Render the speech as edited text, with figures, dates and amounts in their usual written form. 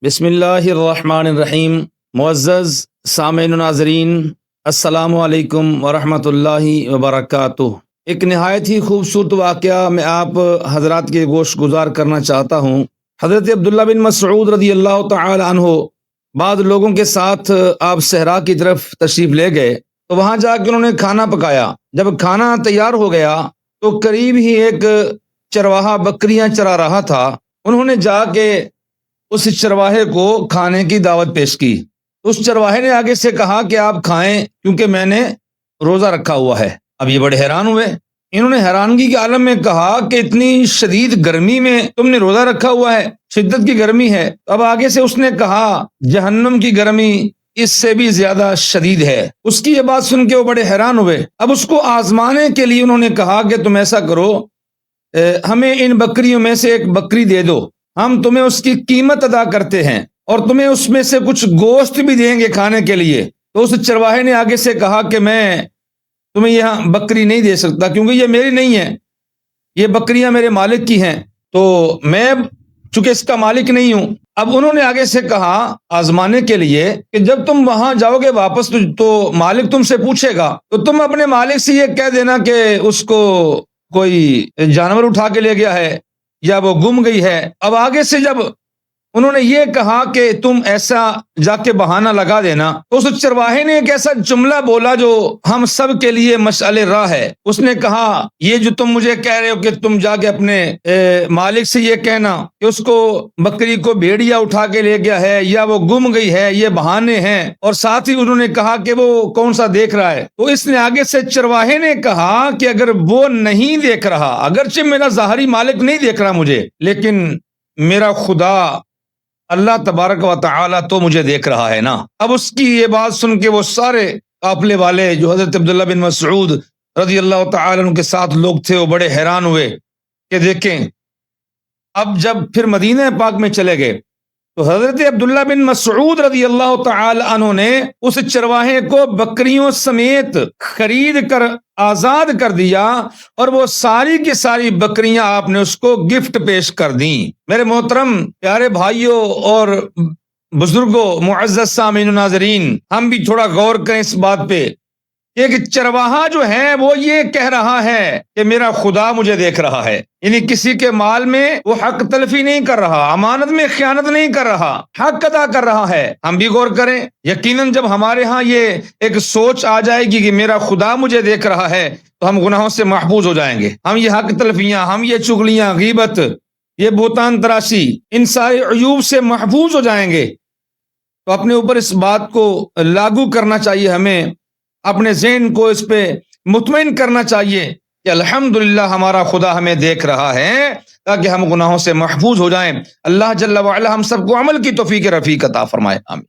بسم اللہ الرحمن الرحیم۔ معزز سامعین و ناظرین، السلام علیکم ورحمۃ اللہ وبرکاتہ۔ ایک نہایت ہی خوبصورت واقعہ میں آپ حضرات کے گوش گزار کرنا چاہتا ہوں۔ حضرت عبداللہ بن مسعود رضی اللہ تعالی عنہ بعض لوگوں کے ساتھ آپ صحرا کی طرف تشریف لے گئے تو وہاں جا کے انہوں نے کھانا پکایا۔ جب کھانا تیار ہو گیا تو قریب ہی ایک چرواہا بکریاں چرا رہا تھا۔ انہوں نے جا کے اس چرواہے کو کھانے کی دعوت پیش کی۔ اس چرواہے نے آگے سے کہا کہ آپ کھائیں کیونکہ میں نے روزہ رکھا ہوا ہے۔ اب یہ بڑے حیران ہوئے۔ انہوں نے حیرانگی کے عالم میں کہا کہ اتنی شدید گرمی میں تم نے روزہ رکھا ہوا ہے، شدت کی گرمی ہے۔ اب آگے سے اس نے کہا جہنم کی گرمی اس سے بھی زیادہ شدید ہے۔ اس کی یہ بات سن کے وہ بڑے حیران ہوئے۔ اب اس کو آزمانے کے لیے انہوں نے کہا کہ تم ایسا کرو، ہمیں ان بکریوں میں سے ایک بکری دے دو، ہم تمہیں اس کی قیمت ادا کرتے ہیں اور تمہیں اس میں سے کچھ گوشت بھی دیں گے کھانے کے لیے۔ تو اس چرواہے نے آگے سے کہا کہ میں تمہیں یہاں بکری نہیں دے سکتا کیونکہ یہ میری نہیں ہے، یہ بکریاں میرے مالک کی ہیں، تو میں چونکہ اس کا مالک نہیں ہوں۔ اب انہوں نے آگے سے کہا آزمانے کے لیے کہ جب تم وہاں جاؤ گے واپس تو مالک تم سے پوچھے گا تو تم اپنے مالک سے یہ کہہ دینا کہ اس کو کوئی جانور اٹھا کے لے گیا ہے یا وہ گم گئی ہے۔ اب آگے سے جب انہوں نے یہ کہا کہ تم ایسا جا کے بہانہ لگا دینا تو اس چرواہے نے ایک ایسا جملہ بولا جو ہم سب کے لیے مشعل راہ ہے۔ اس نے کہا یہ جو تم مجھے کہہ رہے ہو کہ تم جا کے اپنے مالک سے یہ کہنا کہ اس کو بکری کو بھیڑیا اٹھا کے لے گیا ہے یا وہ گم گئی ہے، یہ بہانے ہیں، اور ساتھ ہی انہوں نے کہا کہ وہ کون سا دیکھ رہا ہے۔ تو اس نے آگے سے چرواہے نے کہا کہ اگر وہ نہیں دیکھ رہا، اگرچہ میرا ظاہری مالک نہیں دیکھ رہا مجھے، لیکن میرا خدا اللہ تبارک و تعالی تو مجھے دیکھ رہا ہے نا۔ اب اس کی یہ بات سن کے وہ سارے قافلے والے جو حضرت عبداللہ بن مسعود رضی اللہ تعالی عنہ کے ساتھ لوگ تھے وہ بڑے حیران ہوئے کہ دیکھیں۔ اب جب پھر مدینہ پاک میں چلے گئے تو حضرت عبداللہ بن مسعود رضی اللہ تعالی عنہ نے اس چرواہے کو بکریوں سمیت خرید کر آزاد کر دیا اور وہ ساری کی ساری بکریاں آپ نے اس کو گفٹ پیش کر دیں۔ میرے محترم پیارے بھائیوں اور بزرگوں، معزز سامعین و ناظرین، ہم بھی تھوڑا غور کریں اس بات پہ کہ ایک چرواہا جو ہے وہ یہ کہہ رہا ہے کہ میرا خدا مجھے دیکھ رہا ہے، یعنی کسی کے مال میں وہ حق تلفی نہیں کر رہا، امانت میں خیانت نہیں کر رہا، حق ادا کر رہا ہے۔ ہم بھی غور کریں، یقیناً جب ہمارے ہاں یہ ایک سوچ آ جائے گی کہ میرا خدا مجھے دیکھ رہا ہے تو ہم گناہوں سے محفوظ ہو جائیں گے۔ ہم یہ حق تلفیاں، ہم یہ چغلیاں، غیبت، یہ بہتان تراشی، ان سارے عیوب سے محفوظ ہو جائیں گے۔ تو اپنے اوپر اس بات کو لاگو کرنا چاہیے، ہمیں اپنے ذہن کو اس پہ مطمئن کرنا چاہیے کہ الحمدللہ ہمارا خدا ہمیں دیکھ رہا ہے، تاکہ ہم گناہوں سے محفوظ ہو جائیں۔ اللہ جل وعلا ہم سب کو عمل کی توفیق رفیق عطا فرمائے، آمین۔